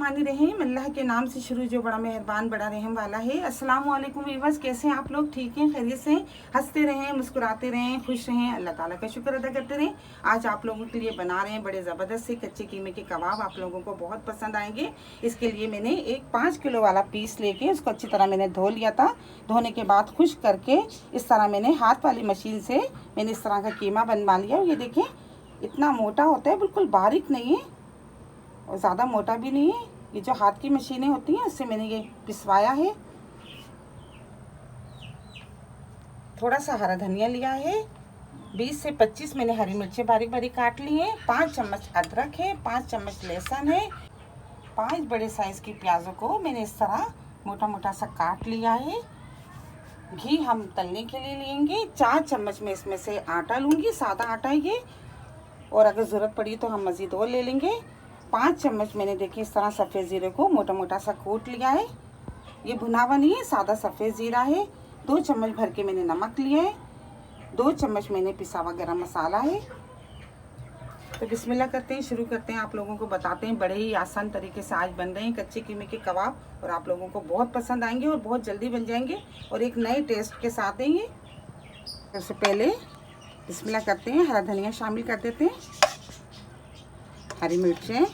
रहमानिर रहीम। अल्लाह के नाम से शुरू जो बड़ा मेहरबान बड़ा रहम वाला है। अस्सलाम वालेकुम वीवर्स, कैसे हैं आप लोग? ठीक हैं, खैरियत से हैं? हंसते रहें, मुस्कुराते रहें, खुश रहें, अल्लाह ताला का शुक्र अदा करते रहें। आज आप लोगों के लिए बना रहे हैं बड़े ज़बरदस्त से कच्चे कीमे के कबाब। आप लोगों को बहुत पसंद आएंगे। इसके लिए मैंने एक 5 किलो वाला पीस लेके उसको अच्छी तरह मैंने धो लिया था। धोने के बाद खुश्क करके इस तरह मैंने हाथ वाली मशीन से मैंने इस तरह का कीमा बनवा लिया। ये देखें, इतना मोटा होता है, बिल्कुल बारीक नहीं है और ज़्यादा मोटा भी नहीं है। ये जो हाथ की मशीनें होती हैं उससे मैंने ये पिसवाया है। थोड़ा सा हरा धनिया लिया है, 20 से 25 मैंने हरी मिर्चें बारीक बारीक काट ली हैं, 5 चम्मच अदरक है, 5 चम्मच लहसुन है, 5 बड़े साइज़ की प्याज़ों को मैंने इस तरह मोटा मोटा सा काट लिया है। घी हम तलने के लिए लेंगे। 4 चम्मच में इसमें से आटा लूँगी, सादा आटा है ये, और अगर ज़रूरत पड़ी तो हम मज़ीद और ले लेंगे। 5 चम्मच मैंने देखिए इस तरह सफ़ेद ज़ीरे को मोटा मोटा सा कूट लिया है। ये भुना हुआ नहीं है, सादा सफ़ेद ज़ीरा है। 2 चम्मच भर के मैंने नमक लिया है। 2 चम्मच मैंने पिसा हुआ गरम मसाला है। तो बिस्मिल्लाह करते हैं, शुरू करते हैं। आप लोगों को बताते हैं बड़े ही आसान तरीके से आज बन रहे हैं कच्चे कीमे के कबाब, और आप लोगों को बहुत पसंद आएंगे और बहुत जल्दी बन जाएंगे और एक नए टेस्ट के साथ हैं ये। सबसे पहले बिस्मिल्लाह करते हैं, हरा धनिया शामिल कर देते हैं, हरी मिर्चें।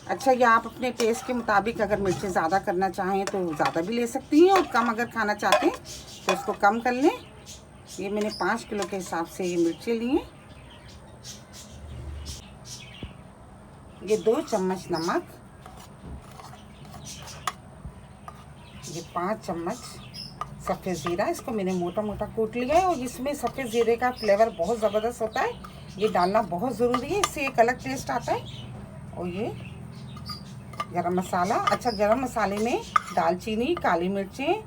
अच्छा, ये आप अपने टेस्ट के मुताबिक अगर मिर्चें ज़्यादा करना चाहें तो ज़्यादा भी ले सकती हैं, और कम अगर खाना चाहते हैं तो उसको कम कर लें। ये मैंने 5 किलो के हिसाब से ये मिर्चें ली हैं। ये 2 चम्मच नमक, ये 5 चम्मच सफ़ेद ज़ीरा, इसको मैंने मोटा मोटा कूट लिया है। और इसमें सफ़ेद ज़ीरे का फ्लेवर बहुत ज़बरदस्त होता है, ये डालना बहुत ज़रूरी है, इससे एक अलग टेस्ट आता है। और ये गरम मसाला। अच्छा, गरम मसाले में दालचीनी, काली मिर्चें,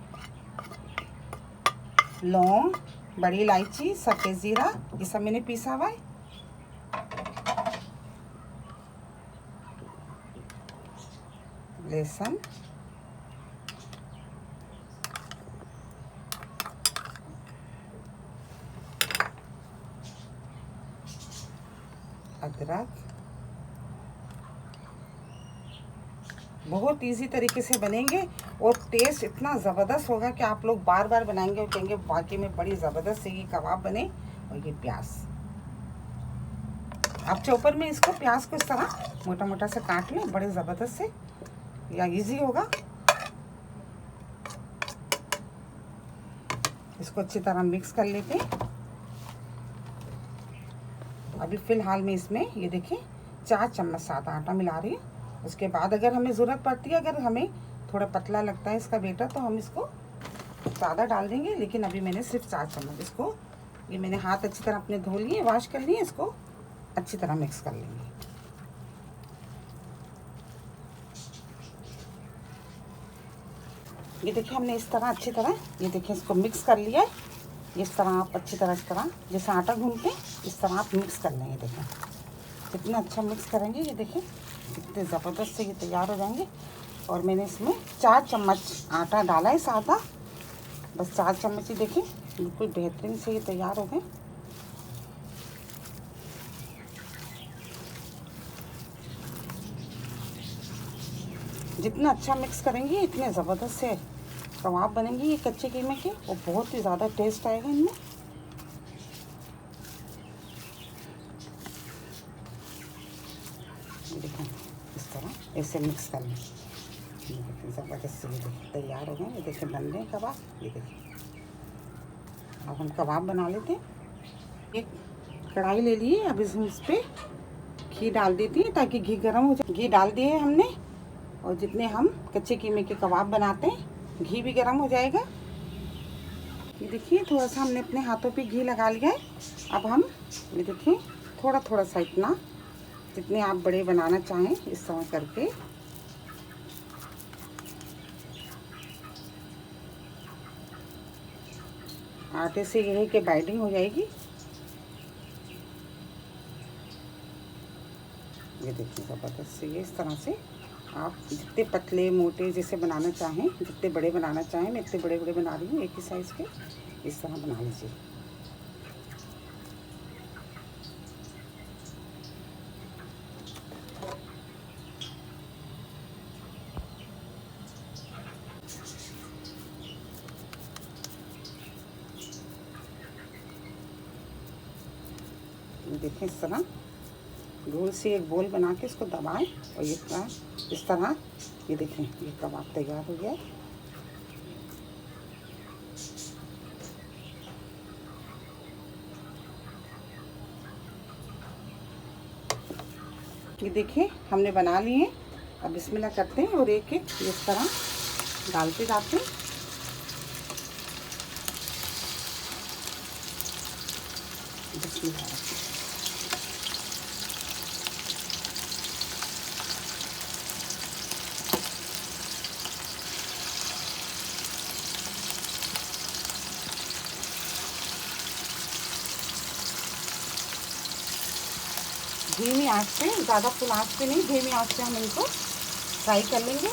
लौंग, बड़ी इलायची, सफ़ेद ज़ीरा, ये सब मैंने पीसा हुआ है। लहसुन, अदरक। बहुत इजी तरीके से बनेंगे और टेस्ट इतना ज़बरदस्त होगा कि आप लोग बार बार बनाएंगे और कहेंगे वाकई में बड़ी ज़बरदस्त से ये कबाब बने। और ये प्याज, आप चॉपर में इसको प्याज को इस तरह मोटा मोटा से काट लें, बड़े ज़बरदस्त से या इजी होगा। इसको अच्छी तरह मिक्स कर लेते हैं। अभी फ़िलहाल मैं इसमें ये देखें 4 चम्मच सादा आटा मिला रही हूँ। उसके बाद अगर हमें ज़रूरत पड़ती है, अगर हमें थोड़ा पतला लगता है इसका बेटर, तो हम इसको ज़्यादा डाल देंगे, लेकिन अभी मैंने सिर्फ 4 चम्मच। इसको ये मैंने हाथ अच्छी तरह अपने धो लिए, वॉश कर लिए, इसको अच्छी तरह मिक्स कर लेंगे। ये देखिए हमने इस तरह अच्छी तरह ये देखिए इसको मिक्स कर लिया है। इस तरह आप अच्छी तरह इस तरह जैसे आटा गूंथते हैं इस तरह आप मिक्स कर लेंगे। देखें कितना अच्छा मिक्स करेंगे, ये देखें कितने ज़बरदस्त से ये तैयार हो जाएंगे। और मैंने इसमें 4 चम्मच आटा डाला है सादा, बस 4 चम्मच ही। देखें बिल्कुल बेहतरीन से ये तैयार हो गए। जितना अच्छा मिक्स करेंगे इतने ज़बरदस्त से कबाब बनेंगे ये कच्चे कीमे के, और बहुत ही ज़्यादा टेस्ट आएगा इनमें। देखें इस तरह ऐसे मिक्स कर लें। ये देखें ज़बरदस्त से ये देखिए तैयार हो गए। ये देखें बन रहे हैं कबाब। ये देखिए अब हम कबाब बना लेते हैं। एक कढ़ाई ले लिए, अब इस पर घी डाल देती है ताकि घी गर्म हो जाए। घी डाल दिए हमने, और जितने हम कच्चे कीमे के कबाब बनाते हैं घी भी गर्म हो जाएगा। ये देखिए थोड़ा सा हमने अपने हाथों पे घी लगा लिया है। अब हम ये देखिए थोड़ा थोड़ा सा, इतना जितने आप बड़े बनाना चाहें इस तरह करके आटे से यही कि बाइंडिंग हो जाएगी। ये देखिए ज़बरदस्त से ये इस तरह से आप जितने पतले मोटे जैसे बनाना चाहें, जितने बड़े बनाना चाहें, मैं इतने बड़े बड़े बना रही हूँ एक ही साइज़ के, इस तरह बना लीजिए। देखें इस तरह गोल से एक बोल बना के इसको दबाएं और ये इस तरह ये देखें ये कबाब तैयार हो गया। ये देखिए हमने बना लिए। अब बिस्मिल्लाह करते हैं और एक एक इस तरह डालते जाते हैं। बिस्मिल्लाह। धीमी आंच पे, ज़्यादा फुल आंच पे नहीं, धीमी आंच पे हम इनको फ्राई कर लेंगे।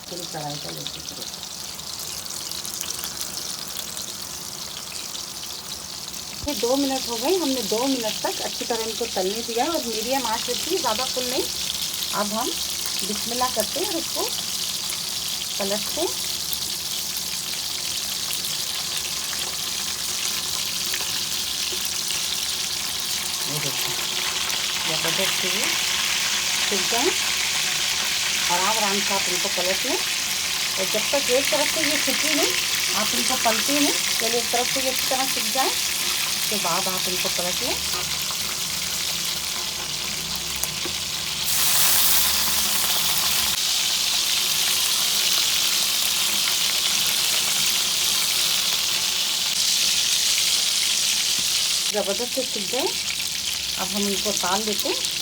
पूरी कढ़ाई का लेते हैं। 2 मिनट हो गए, हमने 2 मिनट तक अच्छी तरह इनको तलने दिया और मीडियम आंच पे थी, ज़्यादा फुल नहीं। अब हम बिस्मिल्लाह करते हैं और इसको पलटते हैं। जबरदस्त ये सीख जाए आराम से आप इनको पलट लें। और जब तक एक तरफ से ये सीखी नहीं आप इनको पलटी नहीं, पहले एक तरफ से ये अच्छी तरह सीख जाए उसके बाद आप इनको पलट लें। ज़बरदस्त से सीख गए। अब हम इनको ताल देते हैं।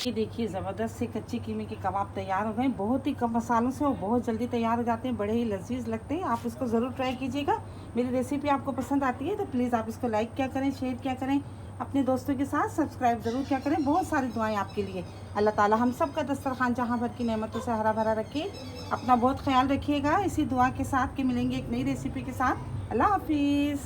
ये देखिए ज़बरदस्त से कच्ची कीमे के कबाब तैयार हो गए। बहुत ही कम मसालों से और बहुत जल्दी तैयार हो जाते हैं, बड़े ही लजीज लगते हैं। आप इसको ज़रूर ट्राई कीजिएगा। मेरी रेसिपी आपको पसंद आती है तो प्लीज़ आप इसको लाइक क्या करें, शेयर क्या करें, अपने दोस्तों के साथ सब्सक्राइब ज़रूर क्या करें। बहुत सारी दुआएं आपके लिए। अल्लाह ताला हम सब का दस्तरखान जहाँ भर की नेमतों से हरा भरा रखे। अपना बहुत ख्याल रखिएगा। इसी दुआ के साथ कि मिलेंगे एक नई रेसिपी के साथ। अल्लाह हाफिज़।